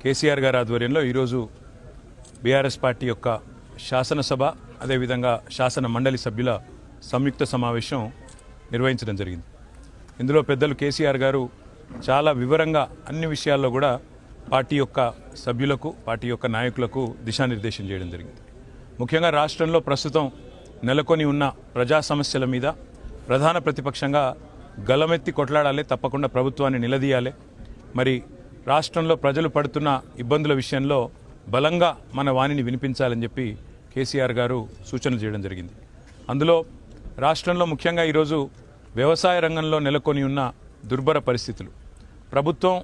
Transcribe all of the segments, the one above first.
కేసీఆర్ గారి ఆధ్వర్యంలో ఈరోజు బీఆర్ఎస్ పార్టీ యొక్క శాసనసభ అదేవిధంగా శాసన మండలి సభ్యుల సంయుక్త సమావేశం నిర్వహించడం జరిగింది. ఇందులో పెద్దలు కేసీఆర్ గారు చాలా వివరంగా అన్ని విషయాల్లో కూడా పార్టీ యొక్క సభ్యులకు పార్టీ యొక్క నాయకులకు దిశానిర్దేశం చేయడం జరిగింది. ముఖ్యంగా రాష్ట్రంలో ప్రస్తుతం నెలకొని ఉన్న ప్రజా సమస్యల మీద ప్రధాన ప్రతిపక్షంగా గలమెత్తి కొట్లాడాలి, తప్పకుండా ప్రభుత్వాన్ని నిలదీయాలి. మరి రాష్ట్రంలో ప్రజలు పడుతున్న ఇబ్బందుల విషయంలో బలంగా మన వాణిని వినిపించాలని చెప్పి కేసీఆర్ గారు సూచనలు చేయడం జరిగింది. అందులో రాష్ట్రంలో ముఖ్యంగా ఈరోజు వ్యవసాయ రంగంలో నెలకొని ఉన్న దుర్భర పరిస్థితులు, ప్రభుత్వం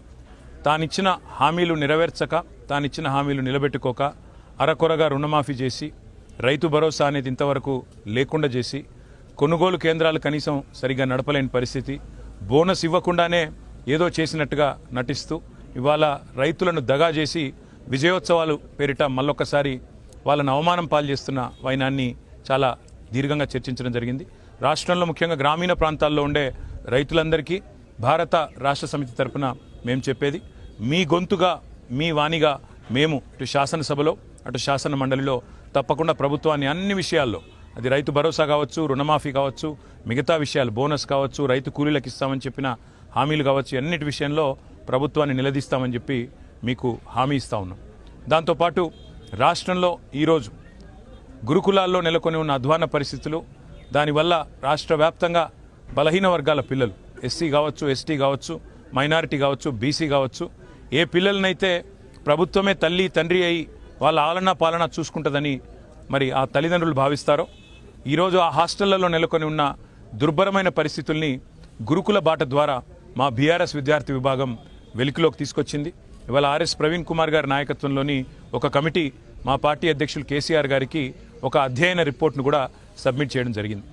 తానిచ్చిన హామీలు నెరవేర్చక, తానిచ్చిన హామీలు నిలబెట్టుకోక అరకొరగా రుణమాఫీ చేసి, రైతు భరోసా అనేది ఇంతవరకు లేకుండా చేసి, కొనుగోలు కేంద్రాలు కనీసం సరిగా నడపలేని పరిస్థితి, బోనస్ ఇవ్వకుండానే ఏదో చేసినట్టుగా నటిస్తూ ఇవాళ రైతులను దగా చేసి విజయోత్సవాలు పేరిట మళ్ళొక్కసారి వాళ్ళను అవమానం పాలు చేస్తున్న వైనాన్ని చాలా దీర్ఘంగా చర్చించడం జరిగింది. రాష్ట్రంలో ముఖ్యంగా గ్రామీణ ప్రాంతాల్లో ఉండే రైతులందరికీ భారత రాష్ట్ర సమితి తరఫున మేము చెప్పేది, మీ గొంతుగా మీ వాణిగా మేము ఇటు శాసనసభలో అటు శాసన మండలిలో తప్పకుండా ప్రభుత్వాన్ని అన్ని విషయాల్లో, అది రైతు భరోసా కావచ్చు, రుణమాఫీ కావచ్చు, మిగతా విషయాలు బోనస్ కావచ్చు, రైతు కూలీలకు ఇస్తామని చెప్పిన హామీలు కావచ్చు, అన్నిటి విషయంలో ప్రభుత్వాన్ని నిలదీస్తామని చెప్పి మీకు హామీ ఇస్తా ఉన్నాం. దాంతోపాటు రాష్ట్రంలో ఈరోజు గురుకులాల్లో నెలకొని ఉన్న అధ్వాన పరిస్థితులు, దానివల్ల రాష్ట్ర వ్యాప్తంగా బలహీన వర్గాల పిల్లలు, ఎస్సీ కావచ్చు, ఎస్టీ కావచ్చు, మైనారిటీ కావచ్చు, బీసీ కావచ్చు, ఏ పిల్లలనైతే ప్రభుత్వమే తల్లి తండ్రి అయి వాళ్ళ ఆలనా పాలన చూసుకుంటుందని మరి ఆ తల్లిదండ్రులు భావిస్తారో, ఈరోజు ఆ హాస్టళ్లలో నెలకొని ఉన్న దుర్భరమైన పరిస్థితుల్ని గురుకుల బాట ద్వారా మా బీఆర్ఎస్ విద్యార్థి విభాగం వెలికిలోకి తీసుకొచ్చింది. ఇవాళ ఆర్ఎస్ ప్రవీణ్ కుమార్ గారి నాయకత్వంలోని ఒక కమిటీ మా పార్టీ అధ్యక్షులు కేసీఆర్ గారికి ఒక అధ్యయన రిపోర్ట్ను కూడా సబ్మిట్ చేయడం జరిగింది.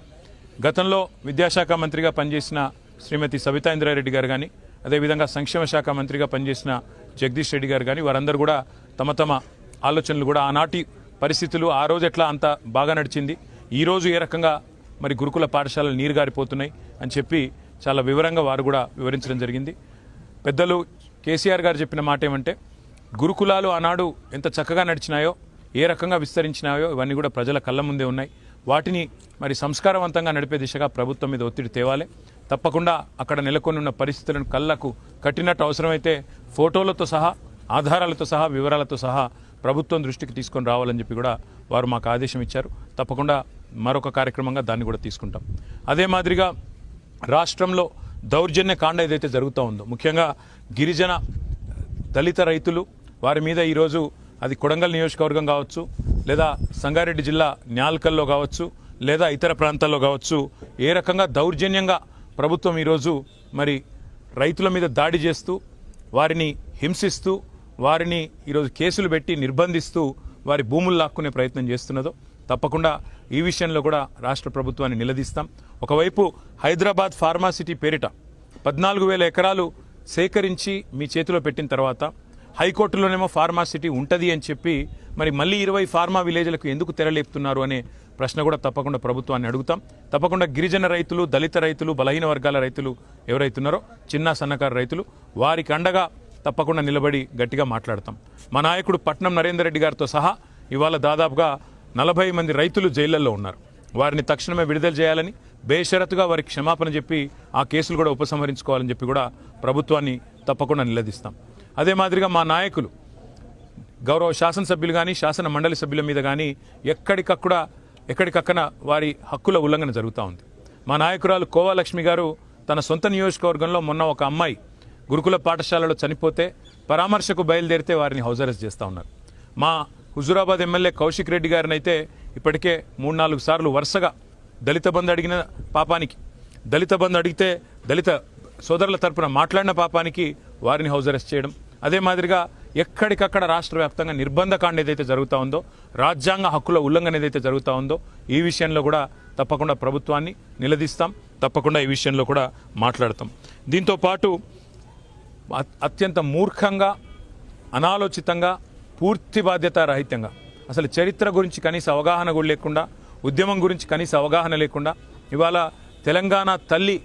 గతంలో విద్యాశాఖ మంత్రిగా పనిచేసిన శ్రీమతి సబితా ఇంద్రారెడ్డి గారు కానీ, అదేవిధంగా సంక్షేమ శాఖ మంత్రిగా పనిచేసిన జగదీష్ రెడ్డి గారు కానీ, వారందరూ కూడా తమ తమ ఆలోచనలు కూడా ఆనాటి పరిస్థితులు, ఆ రోజు ఎట్లా అంత బాగా నడిచింది, ఈరోజు ఏ రకంగా మరి గురుకుల పాఠశాలలు నీరుగారిపోతున్నాయి అని చెప్పి చాలా వివరంగా వారు కూడా వివరించడం జరిగింది. పెద్దలు కేసీఆర్ గారు చెప్పిన మాట ఏమంటే, గురుకులాలు ఆనాడు ఎంత చక్కగా నడిచినాయో, ఏ రకంగా విస్తరించినాయో ఇవన్నీ కూడా ప్రజల కళ్ళ ముందే ఉన్నాయి. వాటిని మరి సంస్కారవంతంగా నడిపే దిశగా ప్రభుత్వం మీద ఒత్తిడి తేవాలి. తప్పకుండా అక్కడ నెలకొని ఉన్న పరిస్థితులను కళ్ళకు కట్టినట్టు, అవసరమైతే ఫోటోలతో సహా, ఆధారాలతో సహా, వివరాలతో సహా ప్రభుత్వం దృష్టికి తీసుకొని రావాలని చెప్పి కూడా వారు మాకు ఆదేశం ఇచ్చారు. తప్పకుండా మరొక కార్యక్రమంగా దాన్ని కూడా తీసుకుంటాం. అదే మాదిరిగా రాష్ట్రంలో దౌర్జన్య కాండ ఏదైతే జరుగుతూ ఉందో, ముఖ్యంగా గిరిజన దళిత రైతులు, వారి మీద ఈరోజు అది కొడంగల్ నియోజకవర్గం కావచ్చు, లేదా సంగారెడ్డి జిల్లా న్యాల్కల్లో కావచ్చు, లేదా ఇతర ప్రాంతాల్లో కావచ్చు, ఏ రకంగా దౌర్జన్యంగా ప్రభుత్వం ఈరోజు మరి రైతుల మీద దాడి చేస్తూ, వారిని హింసిస్తూ, వారిని ఈరోజు కేసులు పెట్టి నిర్బంధిస్తూ వారి భూములు లాక్కునే ప్రయత్నం చేస్తున్నదో, తప్పకుండా ఈ విషయంలో కూడా రాష్ట్ర ప్రభుత్వాన్ని నిలదీస్తాం. ఒకవైపు హైదరాబాద్ ఫార్మాసిటీ పేరిట 14,000 ఎకరాలు సేకరించి మీ చేతిలో పెట్టిన తర్వాత హైకోర్టులోనేమో ఫార్మాసిటీ ఉంటుంది అని చెప్పి మరి మళ్ళీ 20 ఫార్మా విలేజ్లకు ఎందుకు తెరలేపుతున్నారు అనే ప్రశ్న కూడా తప్పకుండా ప్రభుత్వాన్ని అడుగుతాం. తప్పకుండా గిరిజన రైతులు, దళిత రైతులు, బలహీన వర్గాల రైతులు ఎవరైతున్నారో, చిన్న సన్నకారు రైతులు, వారికి అండగా తప్పకుండా నిలబడి గట్టిగా మాట్లాడతాం. మా నాయకుడు పట్నం నరేందర్ రెడ్డి గారితో సహా ఇవాళ దాదాపుగా 40 మంది రైతులు జైళ్లలో ఉన్నారు. వారిని తక్షణమే విడుదల చేయాలని, బేషరతుగా వారికి క్షమాపణ చెప్పి ఆ కేసులు కూడా ఉపసంహరించుకోవాలని చెప్పి కూడా ప్రభుత్వాన్ని తప్పకుండా నిలదీస్తాం. అదే మాదిరిగా మా నాయకులు, గౌరవ శాసనసభ్యులు కానీ, శాసన మండలి సభ్యుల మీద కానీ ఎక్కడికక్కడ వారి హక్కుల ఉల్లంఘన జరుగుతూ ఉంది. మా నాయకురాలు కోవాలక్ష్మి గారు తన సొంత నియోజకవర్గంలో మొన్న ఒక అమ్మాయి గురుకుల పాఠశాలలో చనిపోతే పరామర్శకు బయలుదేరితే వారిని హౌస్ అరెస్ట్ చేస్తూ ఉన్నారు. మా హుజూరాబాద్ ఎమ్మెల్యే కౌశిక్ రెడ్డి గారిని అయితే ఇప్పటికే 3-4 సార్లు వరుసగా దళిత బంధు అడిగిన పాపానికి, దళిత బంధు అడిగితే దళిత సోదరుల తరపున మాట్లాడిన పాపానికి వారిని హౌస్ అరెస్ట్ చేయడం. అదే మాదిరిగా ఎక్కడికక్కడ రాష్ట్ర వ్యాప్తంగా నిర్బంధకాండ ఏదైతే జరుగుతూ ఉందో, రాజ్యాంగ హక్కుల ఉల్లంఘన ఏదైతే జరుగుతూ ఉందో, ఈ విషయంలో కూడా తప్పకుండా ప్రభుత్వాన్ని నిలదీస్తాం. తప్పకుండా ఈ విషయంలో కూడా మాట్లాడతాం. దీంతోపాటు అత్యంత మూర్ఖంగా, అనాలోచితంగా, పూర్తి బాధ్యత రహితంగా, అసలు చరిత్ర గురించి కనీస అవగాహన కూడా లేకుండా, ఉద్యమం గురించి కనీస అవగాహన లేకుండా ఇవాళ తెలంగాణ తల్లి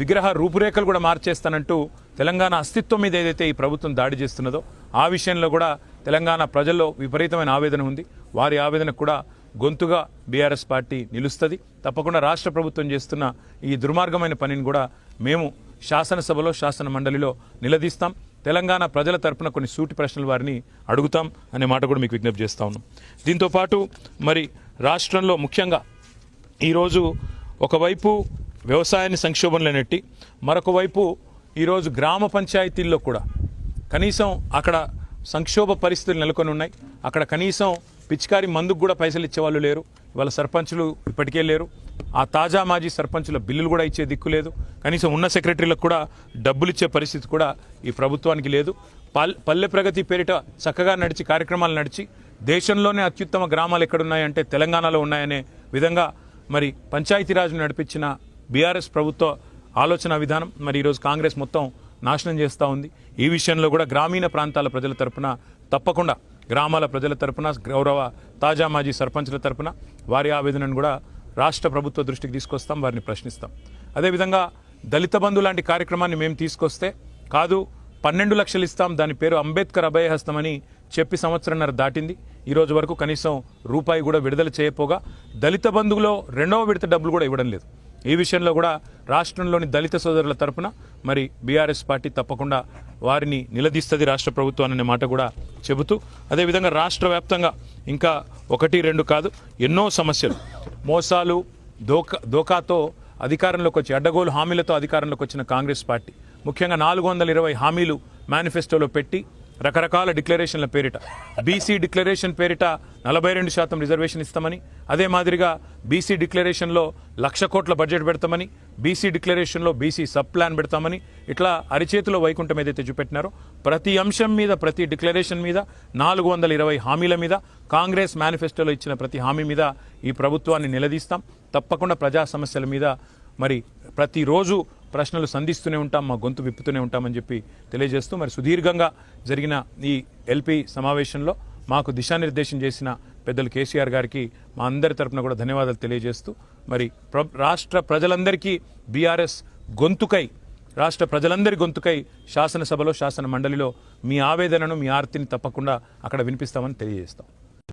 విగ్రహ రూపురేఖలు కూడా మార్చేస్తానంటూ తెలంగాణ అస్తిత్వం మీద ఏదైతే ఈ ప్రభుత్వం దాడి చేస్తున్నదో ఆ విషయంలో కూడా తెలంగాణ ప్రజల్లో విపరీతమైన ఆవేదన ఉంది. వారి ఆవేదనకు కూడా గొంతుగా బీఆర్ఎస్ పార్టీ నిలుస్తుంది. తప్పకుండా రాష్ట్ర ప్రభుత్వం చేస్తున్న ఈ దుర్మార్గమైన పనిని కూడా మేము శాసనసభలో శాసన మండలిలో నిలదీస్తాం. తెలంగాణ ప్రజల తరపున కొన్ని సూటి ప్రశ్నలు వారిని అడుగుతాం అనే మాట కూడా మీకు విజ్ఞప్తి చేస్తా ఉన్నాం. దీంతోపాటు మరి రాష్ట్రంలో ముఖ్యంగా ఈరోజు ఒకవైపు వ్యవసాయాన్ని సంక్షోభంలో నెట్టి మరొక వైపు ఈరోజు గ్రామ పంచాయతీల్లో కూడా కనీసం అక్కడ సంక్షోభ పరిస్థితులు నెలకొని ఉన్నాయి. అక్కడ కనీసం పిచికారి మందుకు కూడా పైసలు ఇచ్చేవాళ్ళు లేరు. ఇవాళ సర్పంచులు ఇప్పటికే లేరు. ఆ తాజా మాజీ సర్పంచుల బిల్లులు కూడా ఇచ్చే దిక్కు లేదు. కనీసం ఉన్న సెక్రటరీలకు కూడా డబ్బులు ఇచ్చే పరిస్థితి కూడా ఈ ప్రభుత్వానికి లేదు. పల్లె ప్రగతి పేరిట చక్కగా నడిచి కార్యక్రమాలు నడిచి దేశంలోనే అత్యుత్తమ గ్రామాలు ఎక్కడున్నాయంటే తెలంగాణలో ఉన్నాయనే విధంగా మరి పంచాయతీరాజ్ను నడిపించిన బీఆర్ఎస్ ప్రభుత్వ ఆలోచన విధానం మరి ఈరోజు కాంగ్రెస్ మొత్తం నాశనం చేస్తూ ఉంది. ఈ విషయంలో కూడా గ్రామీణ ప్రాంతాల ప్రజల తరపున తప్పకుండా గ్రామాల ప్రజల తరపున గౌరవ తాజా మాజీ సర్పంచుల తరపున వారి ఆవేదనను కూడా రాష్ట్ర ప్రభుత్వ దృష్టికి తీసుకొస్తాం, వారిని ప్రశ్నిస్తాం. అదేవిధంగా దళిత బంధు లాంటి కార్యక్రమాన్ని మేము తీసుకొస్తే కాదు 12 లక్షలు ఇస్తాం, దాని పేరు అంబేద్కర్ అభయహస్తం అని చెప్పి సంవత్సరంన్నర దాటింది. ఈరోజు వరకు కనీసం రూపాయి కూడా విడుదల చేయపోగా దళిత బంధువులో 2వ విడత డబ్బులు కూడా ఇవ్వడం లేదు. ఈ విషయంలో కూడా రాష్ట్రంలోని దళిత సోదరుల తరపున మరి బీఆర్ఎస్ పార్టీ తప్పకుండా వారిని నిలదీస్తుంది రాష్ట్ర ప్రభుత్వం అనే మాట కూడా చెబుతూ, అదేవిధంగా రాష్ట్ర వ్యాప్తంగా ఇంకా 1-2 కాదు ఎన్నో సమస్యలు, మోసాలు, దోకాతో అధికారంలోకి వచ్చి అడ్డగోలు హామీలతో అధికారంలోకి వచ్చిన కాంగ్రెస్ పార్టీ ముఖ్యంగా 420 హామీలు మేనిఫెస్టోలో పెట్టి రకరకాల డిక్లరేషన్ల పేరిట బీసీ డిక్లరేషన్ పేరిట 42% రిజర్వేషన్ ఇస్తామని, అదే మాదిరిగా బీసీ డిక్లరేషన్లో 1,00,000 కోట్ల బడ్జెట్ పెడతామని, బీసీ డిక్లరేషన్లో బీసీ సబ్ ప్లాన్ పెడతామని ఇట్లా అరిచేతిలో వైకుంఠం ఏదైతే చూపెట్టినారో ప్రతి అంశం మీద ప్రతి డిక్లరేషన్ మీద 420 హామీల మీద కాంగ్రెస్ మేనిఫెస్టోలో ఇచ్చిన ప్రతి హామీ మీద ఈ ప్రభుత్వాన్ని నిలదీస్తాం. తప్పకుండా ప్రజా సమస్యల మీద మరి ప్రతిరోజు ప్రశ్నలు సంధిస్తూనే ఉంటాం, మా గొంతు విప్పుతూనే ఉంటామని చెప్పి తెలియజేస్తూ మరి సుదీర్ఘంగా జరిగిన ఈ ఎల్పీ సమావేశంలో మాకు దిశానిర్దేశం చేసిన పెద్దలు కేసీఆర్ గారికి మా అందరి తరపున కూడా ధన్యవాదాలు తెలియజేస్తూ మరి రాష్ట్ర ప్రజలందరికీ బీఆర్ఎస్ గొంతుకై రాష్ట్ర ప్రజలందరి గొంతుకై శాసనసభలో శాసన మండలిలో మీ ఆవేదనను మీ ఆర్తిని తప్పకుండా అక్కడ వినిపిస్తామని తెలియజేస్తాం.